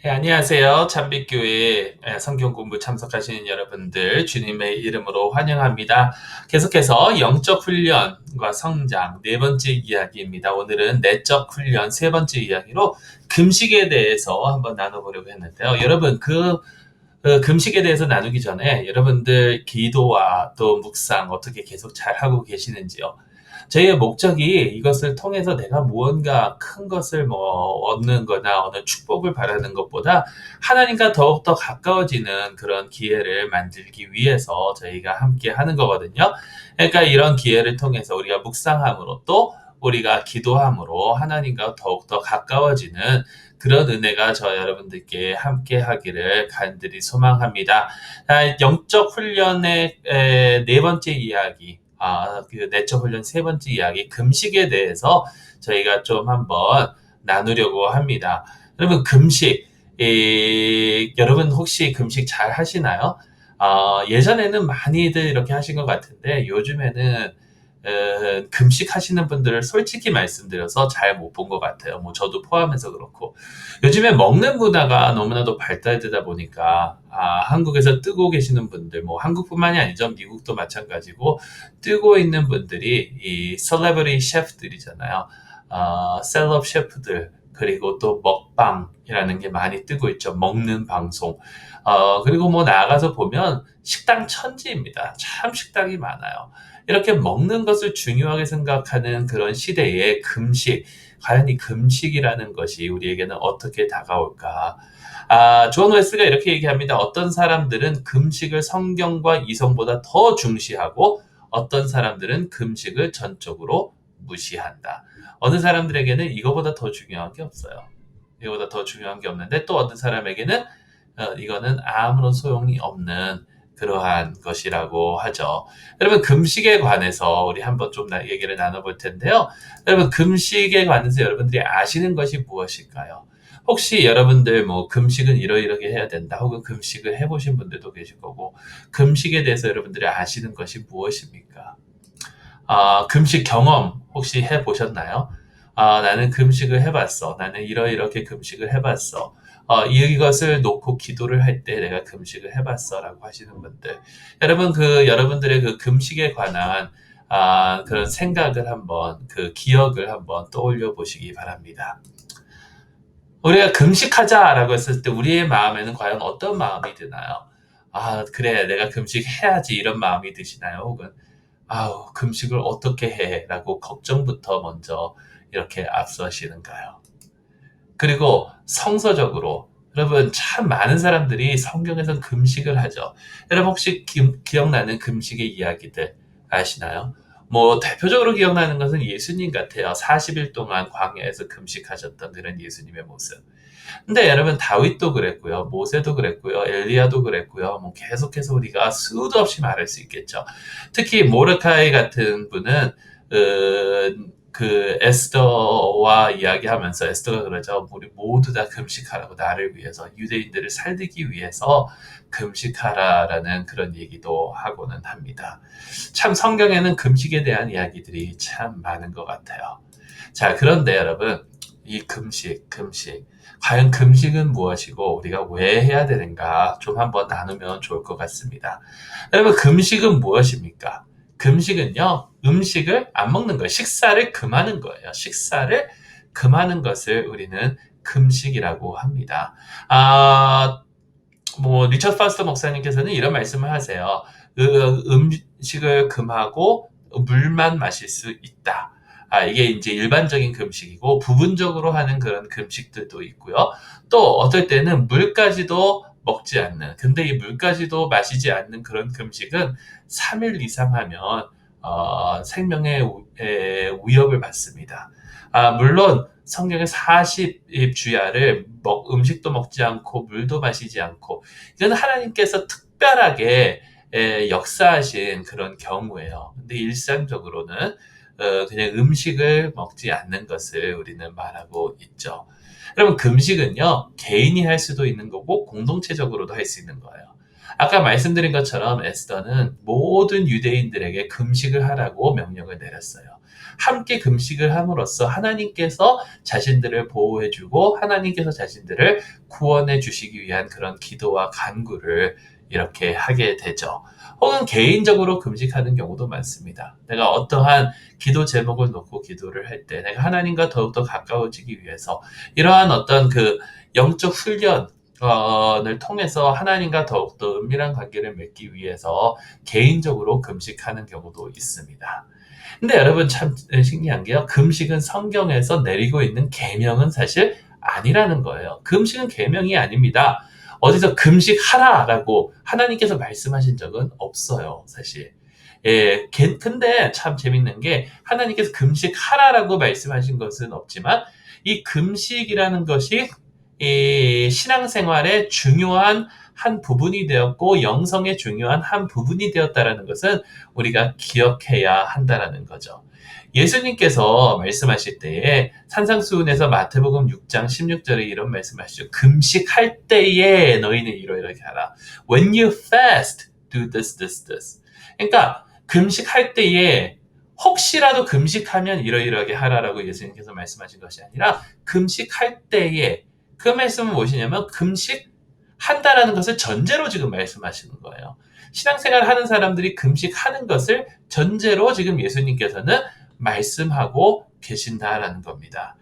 네, 안녕하세요. 참빛교회 성경 공부 참석하시는 여러분들 주님의 이름으로 환영합니다. 계속해서 영적 훈련과 성장 네 번째 이야기입니다. 오늘은 내적 훈련 세 번째 이야기로 금식에 대해서 한번 나눠보려고 했는데요. 여러분 금식에 대해서 나누기 전에 여러분들 기도와 또 묵상 어떻게 계속 잘 하고 계시는지요? 저희의 목적이 이것을 통해서 내가 무언가 큰 것을 얻는 거나 어느 축복을 바라는 것보다 하나님과 더욱더 가까워지는 그런 기회를 만들기 위해서 저희가 함께 하는 거거든요. 그러니까 이런 기회를 통해서 우리가 묵상함으로 또 우리가 기도함으로 하나님과 더욱더 가까워지는 그런 은혜가 저 여러분들께 함께 하기를 간절히 소망합니다. 영적 훈련의 네 번째 이야기, 그 내적 훈련 세 번째 이야기, 금식에 대해서 저희가 좀 한번 나누려고 합니다. 여러분, 금식, 여러분 혹시 금식 잘 하시나요? 예전에는 많이들 이렇게 하신 것 같은데, 요즘에는 금식하시는 분들을 솔직히 말씀드려서 잘 못 본 것 같아요. 뭐 저도 포함해서 그렇고. 요즘에 먹는 문화가 너무나도 발달되다 보니까 한국에서 뜨고 계시는 분들, 뭐 한국뿐만이 아니죠. 미국도 마찬가지고 뜨고 있는 분들이 이 셀레브리티 셰프들이잖아요. 셀럽 셰프들 그리고 또 먹방이라는 게 많이 뜨고 있죠. 먹는 방송. 그리고 뭐 나아가서 보면 식당 천지입니다. 참 식당이 많아요. 이렇게 먹는 것을 중요하게 생각하는 그런 시대에 금식, 과연 이 금식이라는 것이 우리에게는 어떻게 다가올까? 존 웨스가 이렇게 얘기합니다. 어떤 사람들은 금식을 성경과 이성보다 더 중시하고 어떤 사람들은 금식을 전적으로 무시한다. 어느 사람들에게는 이거보다 더 중요한 게 없어요. 이거보다 더 중요한 게 없는데 또 어떤 사람에게는 이거는 아무런 소용이 없는 그러한 것이라고 하죠. 여러분 금식에 관해서 우리 한번 좀 얘기를 나눠볼 텐데요. 여러분 금식에 관해서 여러분들이 아시는 것이 무엇일까요? 혹시 여러분들 뭐 금식은 이러이러게 해야 된다 혹은 금식을 해보신 분들도 계실 거고 금식에 대해서 여러분들이 아시는 것이 무엇입니까? 금식 경험 혹시 해보셨나요? 나는 금식을 해봤어. 나는 이러이렇게 금식을 해봤어. 이것을 놓고 기도를 할 때 내가 금식을 해봤어. 라고 하시는 분들. 여러분, 여러분들의 그 금식에 관한, 그런 생각을 한번, 그 기억을 한번 떠올려 보시기 바랍니다. 우리가 금식하자라고 했을 때 우리의 마음에는 과연 어떤 마음이 드나요? 그래, 내가 금식해야지 이런 마음이 드시나요? 혹은 아우, 금식을 어떻게 해? 라고 걱정부터 먼저 이렇게 앞서시는가요? 그리고 성서적으로 여러분 참 많은 사람들이 성경에선 금식을 하죠. 여러분 혹시 기억나는 금식의 이야기들 아시나요? 뭐 대표적으로 기억나는 것은 예수님 같아요. 40일 동안 광야에서 금식하셨던 그런 예수님의 모습. 근데 여러분 다윗도 그랬고요. 모세도 그랬고요. 엘리야도 그랬고요. 뭐 계속해서 우리가 수도 없이 말할 수 있겠죠. 특히 모르카이 같은 분은 그 에스더와 이야기하면서 에스더가 그러죠. 우리 모두 다 금식하라고 나를 위해서 유대인들을 살리기 위해서 금식하라라는 그런 얘기도 하고는 합니다. 참 성경에는 금식에 대한 이야기들이 참 많은 것 같아요. 자, 그런데 여러분 이 금식 과연 금식은 무엇이고 우리가 왜 해야 되는가 좀 한번 나누면 좋을 것 같습니다. 여러분 금식은 무엇입니까? 금식은요 음식을 안 먹는 거예요. 식사를 금하는 거예요. 식사를 금하는 것을 우리는 금식이라고 합니다. 뭐 리처드 파스터 목사님께서는 이런 말씀을 하세요. 음식을 금하고 물만 마실 수 있다. 이게 이제 일반적인 금식이고 부분적으로 하는 그런 금식들도 있고요. 또 어떨 때는 물까지도 먹지 않는, 근데 이 물까지도 마시지 않는 그런 금식은 3일 이상 하면 생명의 위협을 받습니다. 물론 성경의 40일 주야를 음식도 먹지 않고 물도 마시지 않고 이건 하나님께서 특별하게 역사하신 그런 경우예요. 근데 일상적으로는 그냥 음식을 먹지 않는 것을 우리는 말하고 있죠. 여러분 금식은요 개인이 할 수도 있는 거고 공동체적으로도 할 수 있는 거예요. 아까 말씀드린 것처럼 에스더는 모든 유대인들에게 금식을 하라고 명령을 내렸어요. 함께 금식을 함으로써 하나님께서 자신들을 보호해주고 하나님께서 자신들을 구원해 주시기 위한 그런 기도와 간구를 이렇게 하게 되죠. 혹은 개인적으로 금식하는 경우도 많습니다. 내가 어떠한 기도 제목을 놓고 기도를 할 때 내가 하나님과 더욱더 가까워지기 위해서 이러한 어떤 그 영적 훈련을 통해서 하나님과 더욱더 은밀한 관계를 맺기 위해서 개인적으로 금식하는 경우도 있습니다. 근데 여러분 참 신기한 게요. 금식은 성경에서 내리고 있는 계명은 사실 아니라는 거예요. 금식은 계명이 아닙니다. 어디서 금식하라라고 하나님께서 말씀하신 적은 없어요, 사실. 예, 근데 참 재밌는 게 하나님께서 금식하라라고 말씀하신 것은 없지만 이 금식이라는 것이 이 신앙생활의 중요한 한 부분이 되었고 영성의 중요한 한 부분이 되었다라는 것은 우리가 기억해야 한다라는 거죠. 예수님께서 말씀하실 때에 산상수훈에서 마태복음 6장 16절에 이런 말씀하시죠. 금식할 때에 너희는 이러이러하게 하라. When you fast, do this, this, this. 그러니까 금식할 때에 혹시라도 금식하면 이러이러하게 하라라고 예수님께서 말씀하신 것이 아니라 금식할 때에 그 말씀은 무엇이냐면 금식한다라는 것을 전제로 지금 말씀하시는 거예요. 신앙생활 하는 사람들이 금식하는 것을 전제로 지금 예수님께서는 말씀하고 계신다라는 겁니다.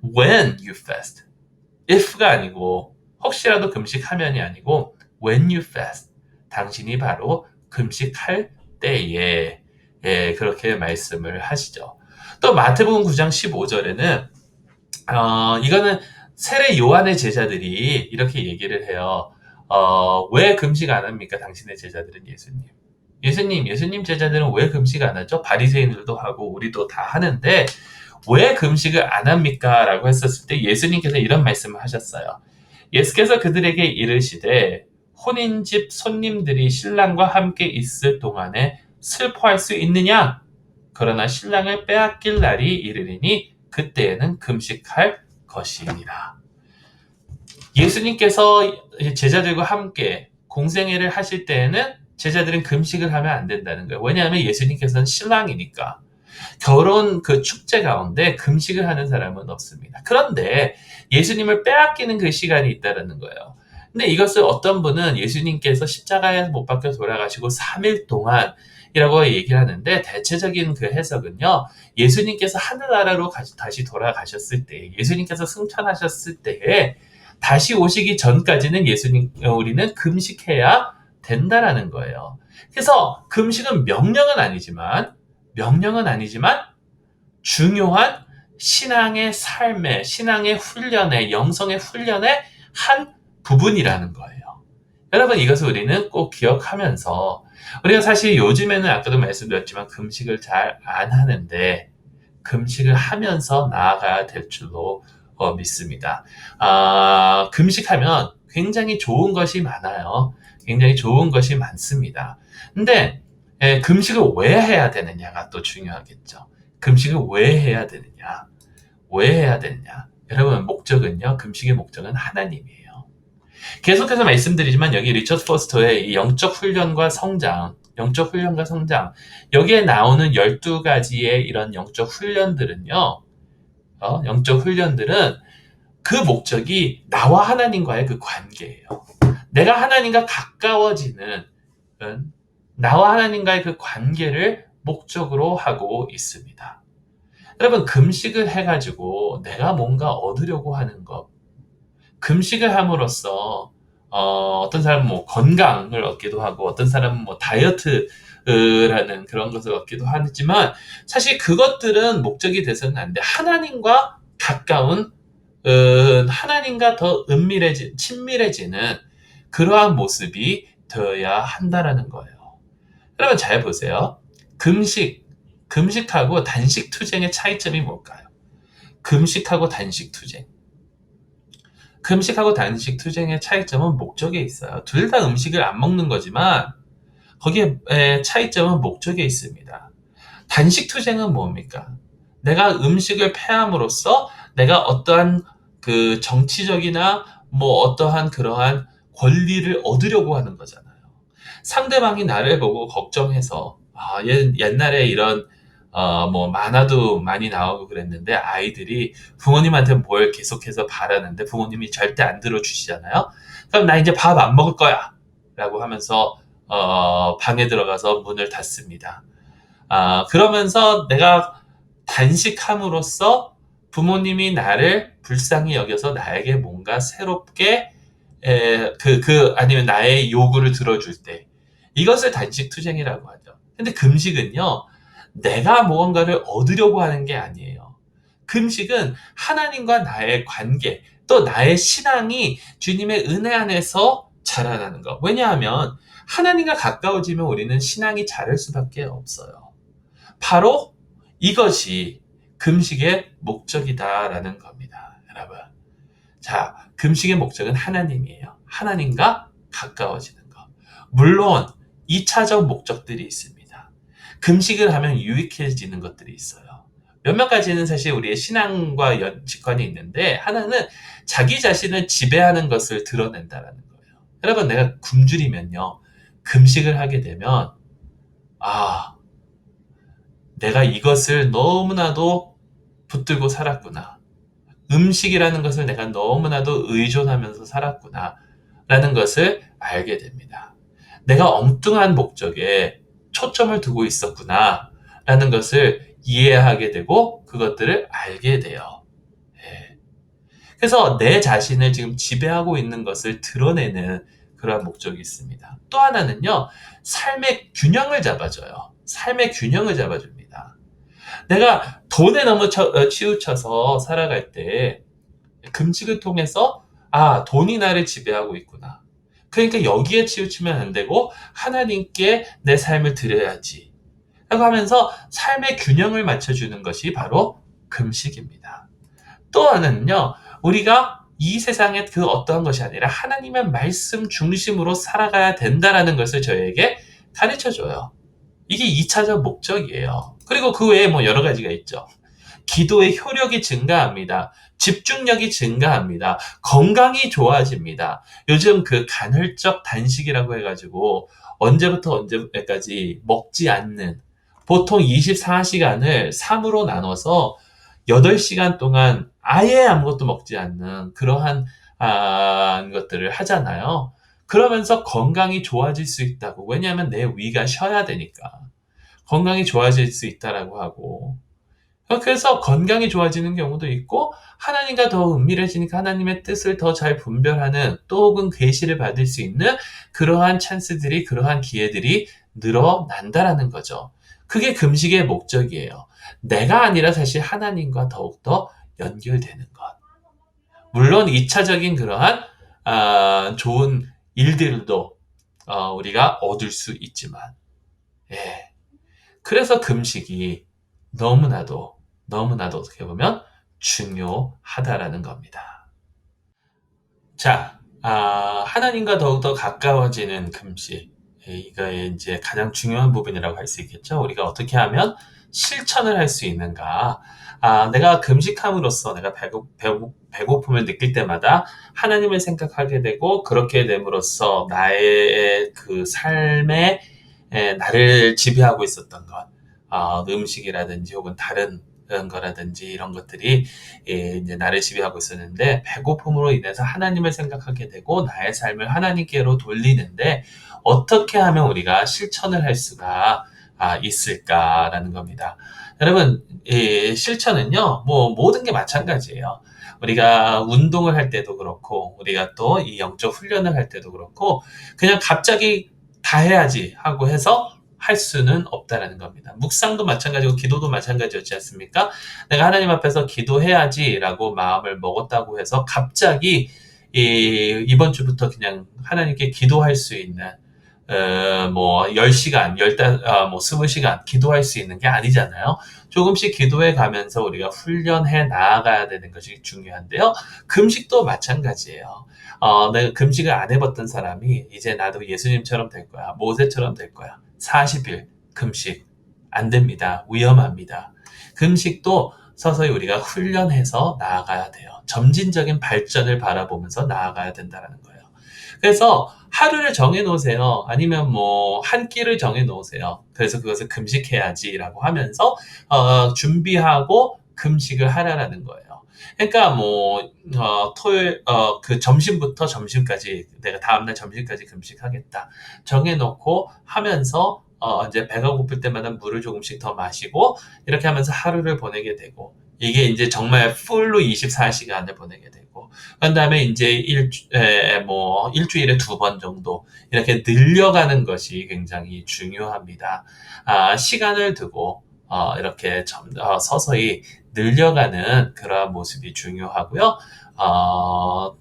When you fast. if가 아니고 혹시라도 금식하면이 아니고 when you fast. 당신이 바로 금식할 때에 그렇게 말씀을 하시죠. 또 마태복음 9장 15절에는 이거는 세례 요한의 제자들이 이렇게 얘기를 해요. 왜 금식 안 합니까? 당신의 제자들은 예수님 제자들은 왜 금식 안 하죠? 바리새인들도 하고 우리도 다 하는데 왜 금식을 안 합니까? 라고 했었을 때 예수님께서 이런 말씀을 하셨어요. 예수께서 그들에게 이르시되 혼인집 손님들이 신랑과 함께 있을 동안에 슬퍼할 수 있느냐? 그러나 신랑을 빼앗길 날이 이르리니 그때에는 금식할 것이니라. 예수님께서 제자들과 함께 공생애를 하실 때에는 제자들은 금식을 하면 안 된다는 거예요. 왜냐하면 예수님께서는 신랑이니까. 결혼 그 축제 가운데 금식을 하는 사람은 없습니다. 그런데 예수님을 빼앗기는 그 시간이 있다는 거예요. 근데 이것을 어떤 분은 예수님께서 십자가에 못 박혀 돌아가시고 3일 동안 이라고 얘기를 하는데 대체적인 그 해석은요. 예수님께서 하늘나라로 다시 돌아가셨을 때 예수님께서 승천하셨을 때에 다시 오시기 전까지는 우리는 금식해야 된다라는 거예요. 그래서 금식은 명령은 아니지만 중요한 신앙의 삶의, 신앙의 훈련의, 영성의 훈련의 한 부분이라는 거예요. 여러분 이것을 우리는 꼭 기억하면서 우리가 사실 요즘에는 아까도 말씀드렸지만 금식을 잘 안 하는데 금식을 하면서 나아가야 될 줄로 믿습니다. 금식하면 굉장히 좋은 것이 많아요. 굉장히 좋은 것이 많습니다. 근데 금식을 왜 해야 되느냐가 또 중요하겠죠. 금식을 왜 해야 되느냐? 왜 해야 되느냐? 여러분 목적은요. 금식의 목적은 하나님이에요. 계속해서 말씀드리지만 여기 리처드 포스터의 이 영적 훈련과 성장 여기에 나오는 12가지의 이런 영적 훈련들은요. 영적 훈련들은 그 목적이 나와 하나님과의 그 관계예요. 내가 하나님과 가까워지는 나와 하나님과의 그 관계를 목적으로 하고 있습니다. 여러분 금식을 해가지고 내가 뭔가 얻으려고 하는 것 금식을 함으로써 어떤 사람은 뭐 건강을 얻기도 하고 어떤 사람은 뭐 다이어트라는 그런 것을 얻기도 하지만 사실 그것들은 목적이 돼서는 안 돼. 하나님과 가까운 하나님과 더 친밀해지는 그러한 모습이 되어야 한다라는 거예요. 여러분 잘 보세요. 금식하고 단식투쟁의 차이점이 뭘까요? 금식하고 단식투쟁의 차이점은 목적에 있어요. 둘 다 음식을 안 먹는 거지만 거기에 차이점은 목적에 있습니다. 단식투쟁은 뭡니까? 내가 음식을 폐함으로써 내가 어떠한 그 정치적이나 뭐 어떠한 그러한 권리를 얻으려고 하는 거잖아요. 상대방이 나를 보고 걱정해서 옛날에 이런 뭐 만화도 많이 나오고 그랬는데 아이들이 부모님한테 뭘 계속해서 바라는데 부모님이 절대 안 들어주시잖아요. 그럼 나 이제 밥 안 먹을 거야 라고 하면서 방에 들어가서 문을 닫습니다. 그러면서 내가 단식함으로써 부모님이 나를 불쌍히 여겨서 나에게 뭔가 새롭게 아니면 나의 요구를 들어줄 때 이것을 단식투쟁이라고 하죠. 근데 금식은요, 내가 무언가를 얻으려고 하는 게 아니에요. 금식은 하나님과 나의 관계, 또 나의 신앙이 주님의 은혜 안에서 자라나는 것. 왜냐하면 하나님과 가까워지면 우리는 신앙이 자랄 수밖에 없어요. 바로 이것이 금식의 목적이다라는 겁니다, 여러분. 자, 금식의 목적은 하나님이에요. 하나님과 가까워지는 것. 물론 2차적 목적들이 있습니다. 금식을 하면 유익해지는 것들이 있어요. 몇몇 가지는 사실 우리의 신앙과 직관이 있는데 하나는 자기 자신을 지배하는 것을 드러낸다라는 거예요. 여러분, 내가 굶주리면요, 금식을 하게 되면 내가 이것을 너무나도 붙들고 살았구나. 음식이라는 것을 내가 너무나도 의존하면서 살았구나 라는 것을 알게 됩니다. 내가 엉뚱한 목적에 초점을 두고 있었구나 라는 것을 이해하게 되고 그것들을 알게 돼요. 예. 그래서 내 자신을 지금 지배하고 있는 것을 드러내는 그러한 목적이 있습니다. 또 하나는요, 삶의 균형을 잡아줘요. 삶의 균형을 잡아줍니다. 내가 돈에 너무 치우쳐서 살아갈 때 금식을 통해서 돈이 나를 지배하고 있구나. 그러니까 여기에 치우치면 안 되고 하나님께 내 삶을 드려야지. 라고 하면서 삶의 균형을 맞춰주는 것이 바로 금식입니다. 또 하나는요, 우리가 이 세상의 그 어떠한 것이 아니라 하나님의 말씀 중심으로 살아가야 된다라는 것을 저에게 가르쳐줘요. 이게 2차적 목적이에요. 그리고 그 외에 뭐 여러 가지가 있죠. 기도의 효력이 증가합니다. 집중력이 증가합니다. 건강이 좋아집니다. 요즘 그 간헐적 단식이라고 해가지고 언제부터 언제까지 먹지 않는, 보통 24시간을 3으로 나눠서 8시간 동안 아예 아무것도 먹지 않는 그러한 것들을 하잖아요. 그러면서 건강이 좋아질 수 있다고. 왜냐하면 내 위가 쉬어야 되니까. 건강이 좋아질 수 있다라고 하고. 그래서 건강이 좋아지는 경우도 있고 하나님과 더 은밀해지니까 하나님의 뜻을 더 잘 분별하는, 또 혹은 계시를 받을 수 있는 그러한 찬스들이, 그러한 기회들이 늘어난다라는 거죠. 그게 금식의 목적이에요. 내가 아니라 사실 하나님과 더욱더 연결되는 것. 물론 2차적인 그러한 좋은 일들도 우리가 얻을 수 있지만, 예. 그래서 금식이 너무나도 어떻게 보면 중요하다라는 겁니다. 자, 하나님과 더욱더 가까워지는 금식. 이거 이제 가장 중요한 부분이라고 할 수 있겠죠. 우리가 어떻게 하면 실천을 할 수 있는가. 내가 금식함으로써 내가 배고픔을 느낄 때마다 하나님을 생각하게 되고, 그렇게 됨으로써 나의 그 삶에 나를 지배하고 있었던 것, 음식이라든지 혹은 다른 거라든지 이런 것들이 이제 나를 지배하고 있었는데, 배고픔으로 인해서 하나님을 생각하게 되고 나의 삶을 하나님께로 돌리는데 어떻게 하면 우리가 실천을 할 수가 있을까라는 겁니다. 여러분, 실천은요, 뭐 모든 게 마찬가지예요. 우리가 운동을 할 때도 그렇고, 우리가 또 이 영적 훈련을 할 때도 그렇고, 그냥 갑자기 다 해야지 하고 해서 할 수는 없다라는 겁니다. 묵상도 마찬가지고 기도도 마찬가지였지 않습니까? 내가 하나님 앞에서 기도해야지라고 마음을 먹었다고 해서 갑자기 이번 주부터 그냥 하나님께 기도할 수 있는 뭐 10시간, 20시간 기도할 수 있는 게 아니잖아요. 조금씩 기도해 가면서 우리가 훈련해 나아가야 되는 것이 중요한데요. 금식도 마찬가지예요. 내가 금식을 안 해봤던 사람이 이제 나도 예수님처럼 될 거야, 모세처럼 될 거야, 40일 금식 안 됩니다. 위험합니다. 금식도 서서히 우리가 훈련해서 나아가야 돼요. 점진적인 발전을 바라보면서 나아가야 된다는 거예요. 그래서 하루를 정해 놓으세요. 아니면 뭐 한 끼를 정해 놓으세요. 그래서 그것을 금식해야지라고 하면서 준비하고 금식을 하라라는 거예요. 그러니까 뭐 토요일 그 점심부터 점심까지 내가 다음날 점심까지 금식하겠다 정해 놓고 하면서 이제 배가 고플 때마다 물을 조금씩 더 마시고 이렇게 하면서 하루를 보내게 되고 이게 이제 정말 풀로 24시간을 보내게 되고 그다음에 이제 일주일에 2번 정도 이렇게 늘려가는 것이 굉장히 중요합니다. 시간을 두고 이렇게 서서히 늘려가는 그러한 모습이 중요하고요.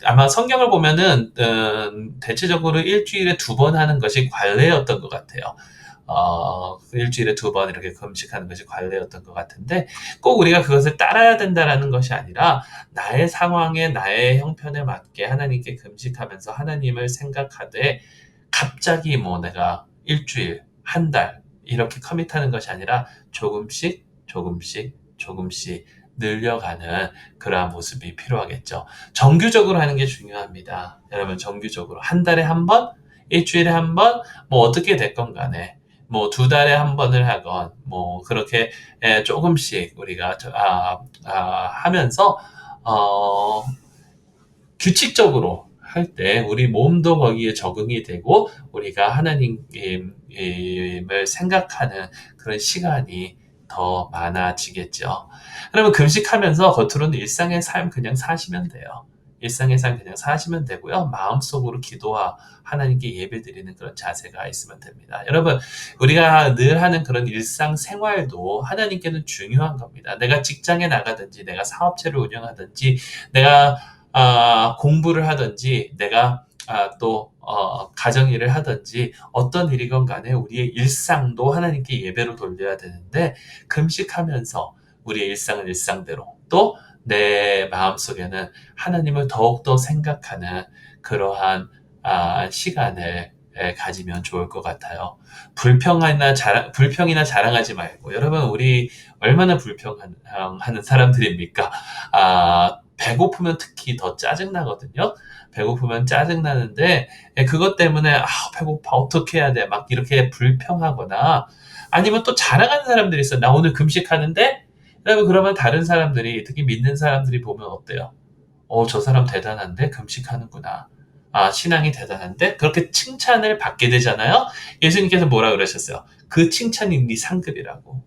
아마 성경을 보면은 대체적으로 일주일에 2번 하는 것이 관례였던 것 같아요. 일주일에 2번 이렇게 금식하는 것이 관례였던 것 같은데 꼭 우리가 그것을 따라야 된다라는 것이 아니라 나의 상황에 나의 형편에 맞게 하나님께 금식하면서 하나님을 생각하되 갑자기 뭐 내가 일주일, 한 달 이렇게 커밋하는 것이 아니라 조금씩 조금씩 조금씩 늘려가는 그러한 모습이 필요하겠죠. 정규적으로 하는 게 중요합니다. 여러분 정규적으로 한 달에 한 번, 일주일에 한 번, 뭐 어떻게 됐건 간에 뭐 2달에 한 번을 하건 뭐 그렇게 조금씩 우리가 하면서 어, 규칙적으로 할 때 우리 몸도 거기에 적응이 되고 우리가 하나님을 생각하는 그런 시간이 더 많아지겠죠. 그러면 금식하면서 겉으로는 일상의 삶 그냥 사시면 돼요. 일상의 삶 그냥 사시면 되고요. 마음속으로 기도와 하나님께 예배드리는 그런 자세가 있으면 됩니다. 여러분, 우리가 늘 하는 그런 일상 생활도 하나님께는 중요한 겁니다. 내가 직장에 나가든지, 내가 사업체를 운영하든지, 내가 공부를 하든지 내가 또 가정일을 하든지 어떤 일이건 간에 우리의 일상도 하나님께 예배로 돌려야 되는데 금식하면서 우리의 일상은 일상대로 또 내 마음속에는 하나님을 더욱더 생각하는 그러한 시간을 가지면 좋을 것 같아요. 불평이나 자랑하지 말고 여러분 우리 얼마나 불평하는 사람들입니까? 배고프면 특히 더 짜증나거든요. 배고프면 짜증나는데 그것 때문에 배고파 어떻게 해야 돼? 막 이렇게 불평하거나 아니면 또 자랑하는 사람들이 있어. 나 오늘 금식하는데 여러분 그러면 다른 사람들이 특히 믿는 사람들이 보면 어때요? 저 사람 대단한데 금식하는구나. 신앙이 대단한데 그렇게 칭찬을 받게 되잖아요. 예수님께서 뭐라 그러셨어요? 그 칭찬이 네 상급이라고.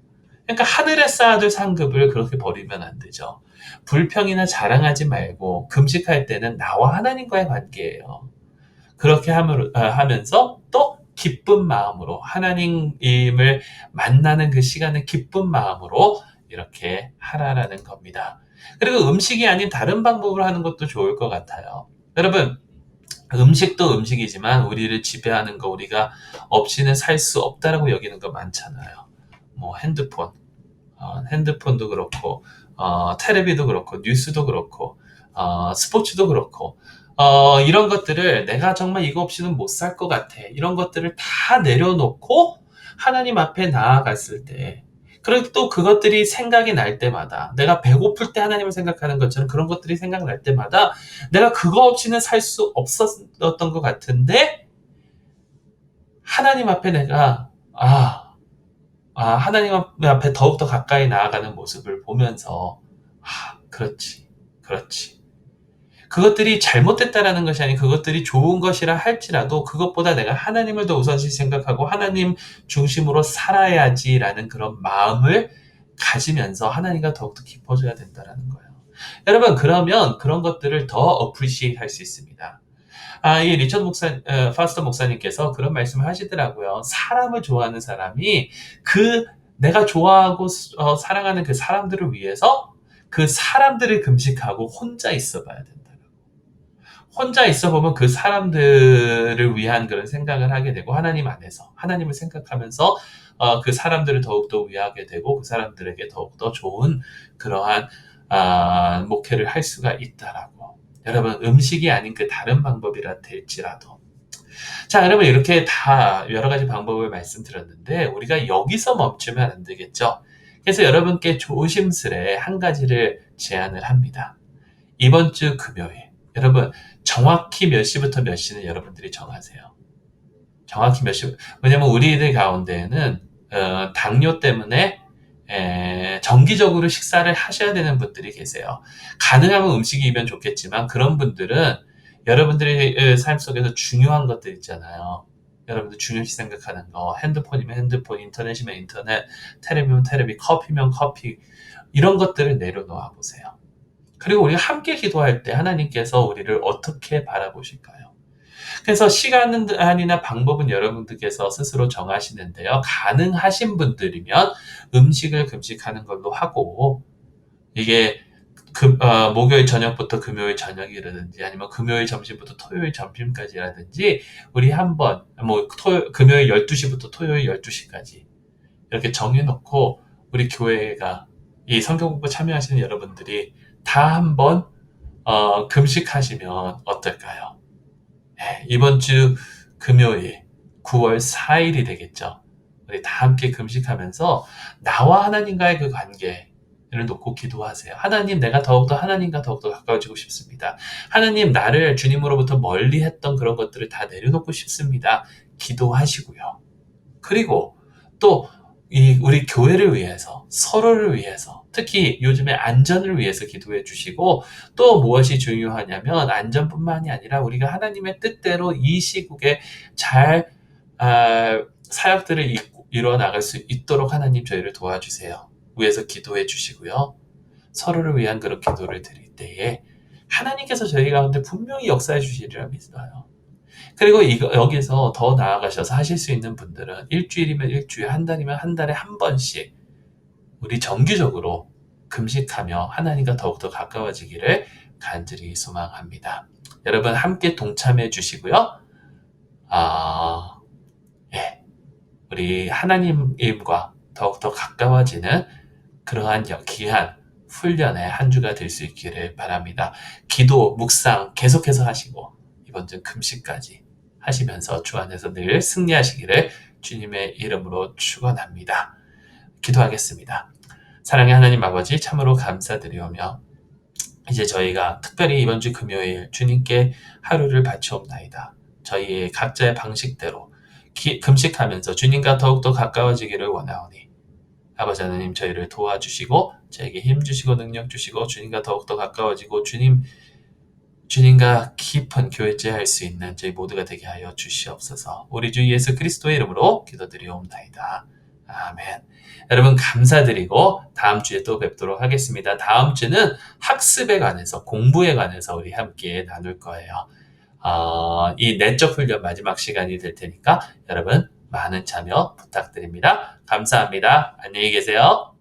그러니까 하늘에 쌓아둘 상급을 그렇게 버리면 안 되죠. 불평이나 자랑하지 말고 금식할 때는 나와 하나님과의 관계예요. 그렇게 하면서 또 기쁜 마음으로 하나님을 만나는 그 시간을 기쁜 마음으로 이렇게 하라라는 겁니다. 그리고 음식이 아닌 다른 방법으로 하는 것도 좋을 것 같아요. 여러분, 음식도 음식이지만 우리를 지배하는 거 우리가 없이는 살 수 없다라고 여기는 거 많잖아요. 뭐 핸드폰도 그렇고 테레비도 그렇고 뉴스도 그렇고 스포츠도 그렇고 이런 것들을 내가 정말 이거 없이는 못 살 것 같아. 이런 것들을 다 내려놓고 하나님 앞에 나아갔을 때 그리고 또 그것들이 생각이 날 때마다 내가 배고플 때 하나님을 생각하는 것처럼 그런 것들이 생각날 때마다 내가 그거 없이는 살 수 없었던 것 같은데 하나님 앞에 내가 하나님 앞에 더욱더 가까이 나아가는 모습을 보면서 그렇지, 그렇지. 그것들이 잘못됐다라는 것이 아닌 그것들이 좋은 것이라 할지라도 그것보다 내가 하나님을 더 우선시 생각하고 하나님 중심으로 살아야지라는 그런 마음을 가지면서 하나님과 더욱더 깊어져야 된다라는 거예요. 여러분 그러면 그런 것들을 더 appreciate 할 수 있습니다. 이 리처드 파스터 목사님께서 그런 말씀을 하시더라고요. 사람을 좋아하는 사람이 내가 좋아하고 사랑하는 그 사람들을 위해서 그 사람들을 금식하고 혼자 있어 봐야 된다. 혼자 있어 보면 그 사람들을 위한 그런 생각을 하게 되고 하나님 안에서 하나님을 생각하면서 그 사람들을 더욱더 위하게 되고 그 사람들에게 더욱더 좋은 그러한 목회를 할 수가 있다라고. 여러분 음식이 아닌 그 다른 방법이라 될지라도 자 여러분 이렇게 다 여러 가지 방법을 말씀드렸는데 우리가 여기서 멈추면 안 되겠죠. 그래서 여러분께 조심스레 한 가지를 제안을 합니다. 이번 주 금요일 여러분, 정확히 몇 시부터 몇 시는 여러분들이 정하세요. 정확히 몇 시, 왜냐면 우리들 가운데에는 당뇨 때문에 정기적으로 식사를 하셔야 되는 분들이 계세요. 가능하면 음식이 이면 좋겠지만 그런 분들은 여러분들의 삶 속에서 중요한 것들 있잖아요. 여러분들 중요시 생각하는 거, 핸드폰이면 핸드폰, 인터넷이면 인터넷, 테레비면 테레비, 커피면 커피, 이런 것들을 내려놓아 보세요. 그리고 우리가 함께 기도할 때 하나님께서 우리를 어떻게 바라보실까요? 그래서 시간이나 방법은 여러분들께서 스스로 정하시는데요. 가능하신 분들이면 음식을 금식하는 걸로 하고, 이게 목요일 저녁부터 금요일 저녁이라든지 아니면 금요일 점심부터 토요일 점심까지라든지 우리 한번 금요일 12시부터 토요일 12시까지 이렇게 정해놓고 우리 교회가 이 성경 공부 참여하시는 여러분들이 다 한번 금식하시면 어떨까요? 네, 이번 주 금요일 9월 4일이 되겠죠. 우리 다 함께 금식하면서 나와 하나님과의 그 관계를 놓고 기도하세요. 하나님, 내가 더욱더 하나님과 더욱더 가까워지고 싶습니다. 하나님, 나를 주님으로부터 멀리 했던 그런 것들을 다 내려놓고 싶습니다. 기도하시고요. 그리고 또 우리 교회를 위해서, 서로를 위해서, 특히 요즘에 안전을 위해서 기도해 주시고, 또 무엇이 중요하냐면 안전뿐만이 아니라 우리가 하나님의 뜻대로 이 시국에 잘 사역들을 이루어 나갈 수 있도록 하나님 저희를 도와주세요. 위해서 기도해 주시고요. 서로를 위한 그런 기도를 드릴 때에 하나님께서 저희 가운데 분명히 역사해 주시리라 믿어요. 그리고 여기서 더 나아가셔서 하실 수 있는 분들은 일주일이면 일주일, 한 달이면 한 달에 한 번씩 우리 정기적으로 금식하며 하나님과 더욱더 가까워지기를 간절히 소망합니다. 여러분 함께 동참해 주시고요. 예, 우리 하나님과 더욱더 가까워지는 그러한 귀한 훈련의 한 주가 될 수 있기를 바랍니다. 기도, 묵상 계속해서 하시고 이번 주 금식까지 하시면서 주 안에서 늘 승리하시기를 주님의 이름으로 축원합니다. 기도하겠습니다. 사랑의 하나님 아버지 참으로 감사드리오며 이제 저희가 특별히 이번 주 금요일 주님께 하루를 바치옵나이다. 저희의 각자의 방식대로 금식하면서 주님과 더욱더 가까워지기를 원하오니 아버지 하나님 저희를 도와주시고 저에게 힘 주시고 능력 주시고 주님과 더욱더 가까워지고 주님과 깊은 교제할 수 있는 저희 모두가 되게 하여 주시옵소서. 우리 주 예수 그리스도의 이름으로 기도드리옵나이다. 아멘. 여러분 감사드리고 다음 주에 또 뵙도록 하겠습니다. 다음 주는 학습에 관해서 공부에 관해서 우리 함께 나눌 거예요. 이 내적 훈련 마지막 시간이 될 테니까 여러분 많은 참여 부탁드립니다. 감사합니다. 안녕히 계세요.